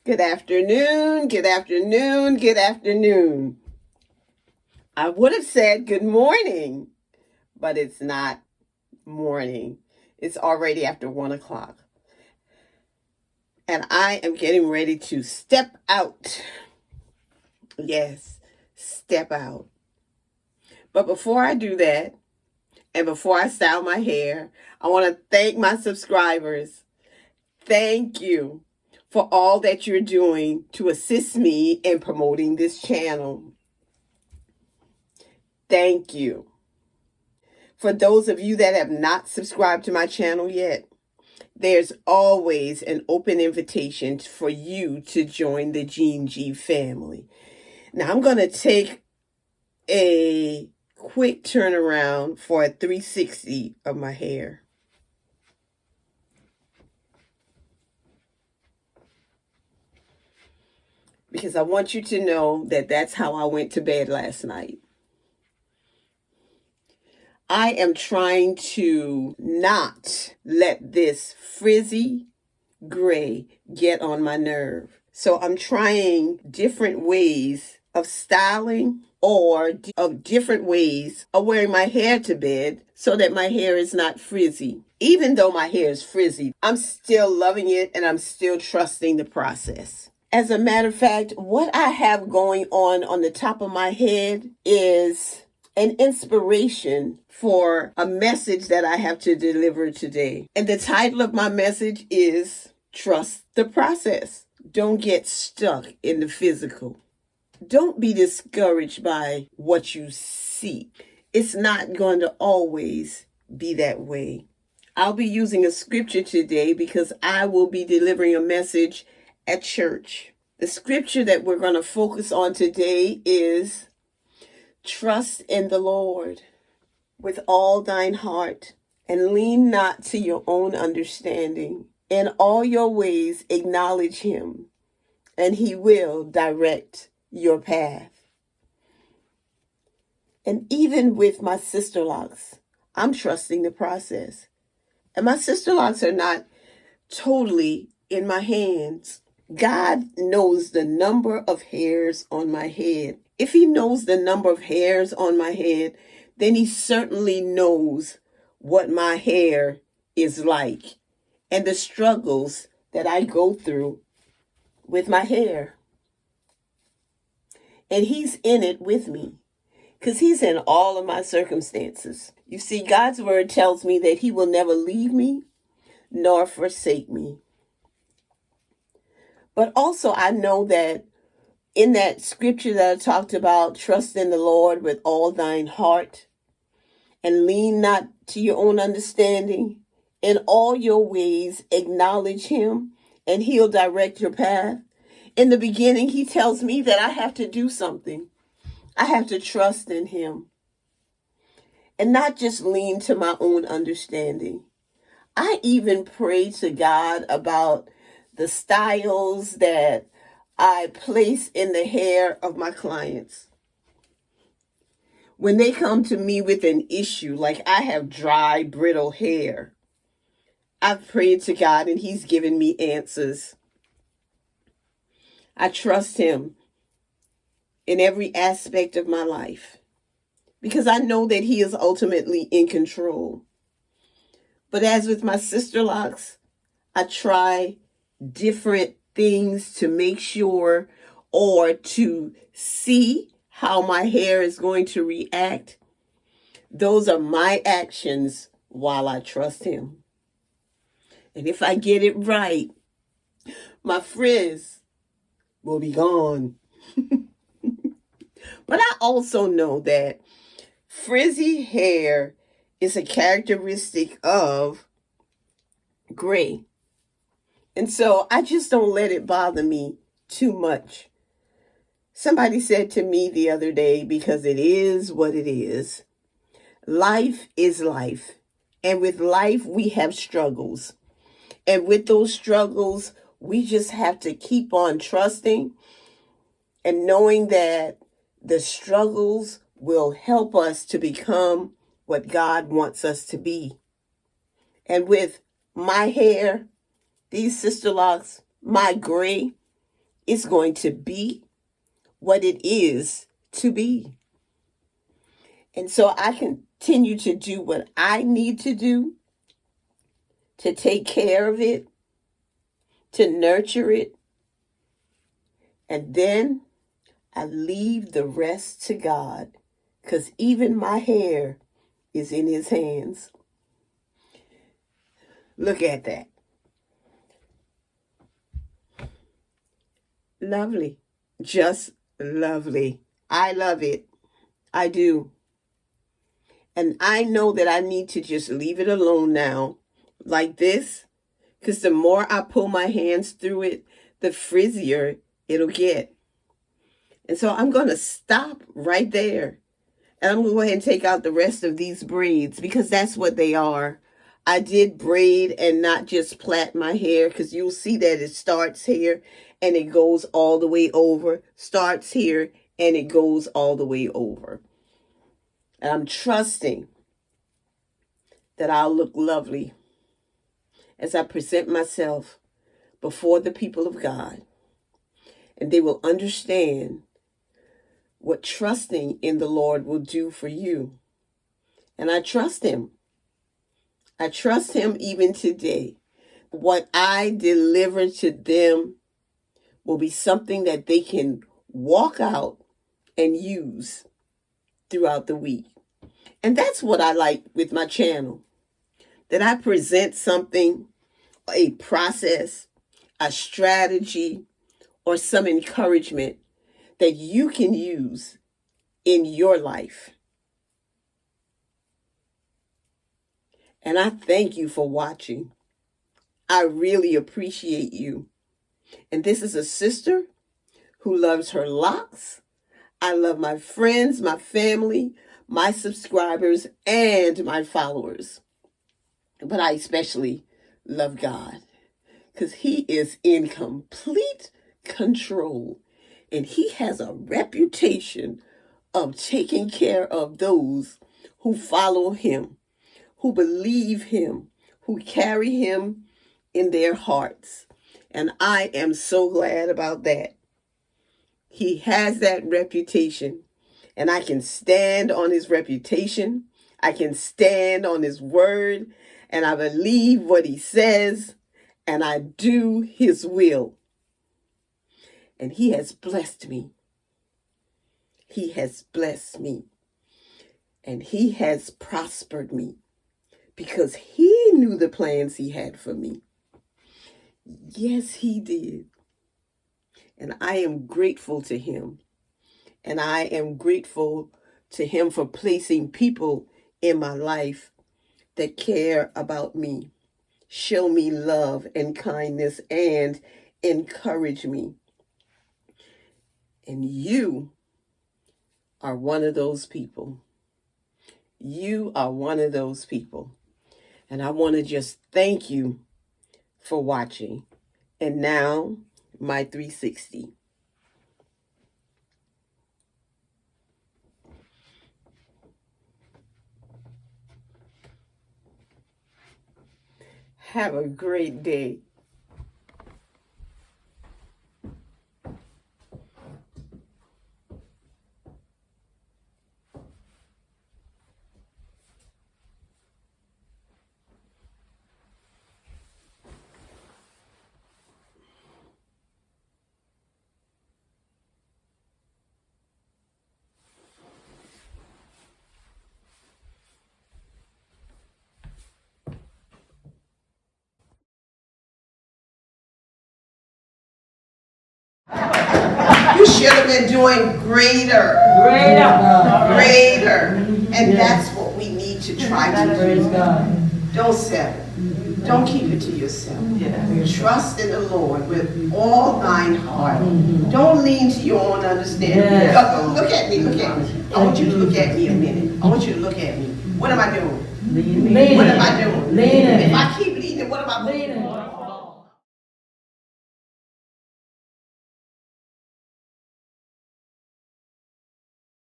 Good afternoon, good afternoon, good afternoon. I would have said good morning, but it's not morning. It's already after 1 o'clock. And I am getting ready to step out. Yes, step out. But before I do that, and before I style my hair, I want to thank my subscribers. Thank you for all that you're doing to assist me in promoting this channel. Thank you. For those of you that have not subscribed to my channel yet, there's always an open invitation for you to join the Gene G family. Now I'm going to take a quick turnaround for a 360 of my hair. Because I want you to know that that's how I went to bed last night. I am trying to not let this frizzy gray get on my nerve. So I'm trying different ways of styling or of different ways of wearing my hair to bed so that my hair is not frizzy. Even though my hair is frizzy, I'm still loving it and I'm still trusting the process. As a matter of fact, what I have going on the top of my head is an inspiration for a message that I have to deliver today. And the title of my message is Trust the Process. Don't get stuck in the physical. Don't be discouraged by what you see. It's not going to always be that way. I'll be using a scripture today because I will be delivering a message at church. The scripture that we're going to focus on today is trust in the Lord with all thine heart, and lean not to your own understanding. In all your ways acknowledge him, and he will direct your path. And even with my Sisterlocks, I'm trusting the process. And my Sisterlocks are not totally in my hands. God knows the number of hairs on my head. If he knows the number of hairs on my head, then he certainly knows what my hair is like and the struggles that I go through with my hair. And he's in it with me because he's in all of my circumstances. You see, God's word tells me that he will never leave me nor forsake me. But also I know that in that scripture that I talked about, trust in the Lord with all thine heart and lean not to your own understanding. In all your ways, acknowledge him and he'll direct your path. In the beginning, he tells me that I have to do something. I have to trust in him and not just lean to my own understanding. I even pray to God about the styles that I place in the hair of my clients. When they come to me with an issue, like I have dry, brittle hair, I've prayed to God and he's given me answers. I trust him in every aspect of my life because I know that he is ultimately in control. But as with my Sisterlocks, I try different things to make sure or to see how my hair is going to react. Those are my actions while I trust him. And if I get it right, my frizz will be gone. But I also know that frizzy hair is a characteristic of gray. And so I just don't let it bother me too much. Somebody said to me the other day, because it is what it is, life is life. And with life, we have struggles. And with those struggles, we just have to keep on trusting and knowing that the struggles will help us to become what God wants us to be. And with my hair, these Sisterlocks, my gray, It's going to be what it is to be. And so I continue to do what I need to do to take care of it, to nurture it, and then I leave the rest to God, because even my hair is in his hands. Look at that. Lovely. Just lovely. I love it. I do. And I know that I need to just leave it alone now, like this, because the more I pull my hands through it, the frizzier it'll get. And so I'm going to stop right there. And I'm going to go ahead and take out the rest of these braids, because that's what they are. I did braid and not just plait my hair, because you'll see that it starts here and it goes all the way over, starts here and it goes all the way over. And I'm trusting that I'll look lovely as I present myself before the people of God. And they will understand what trusting in the Lord will do for you. And I trust him. I trust him even today. What I deliver to them will be something that they can walk out and use throughout the week. And that's what I like with my channel, that I present something, a process, a strategy, or some encouragement that you can use in your life. And I thank you for watching. I really appreciate you. And this is a sister who loves her locks. I love my friends, my family, my subscribers, and my followers. But I especially love God, because he is in complete control. And he has a reputation of taking care of those who follow him, who believe him, who carry him in their hearts. And I am so glad about that. He has that reputation, and I can stand on his reputation. I can stand on his word, and I believe what he says, and I do his will. And he has blessed me. He has blessed me. And he has prospered me, because he knew the plans he had for me. Yes, he did. And I am grateful to him. And I am grateful to him for placing people in my life that care about me, show me love and kindness, and encourage me. And you are one of those people. You are one of those people. And I want to just thank you for watching. And now, my 360. Have a great day. You should have been doing greater. Greater. And that's what we need to try to do. Don't settle. Don't keep it to yourself. Trust in the Lord with all thine heart. Don't lean to your own understanding. Look at me, look at me. I want you to look at me a minute. I want you to look at me. What am I doing? What am I doing? If I keep leaning, what am I doing?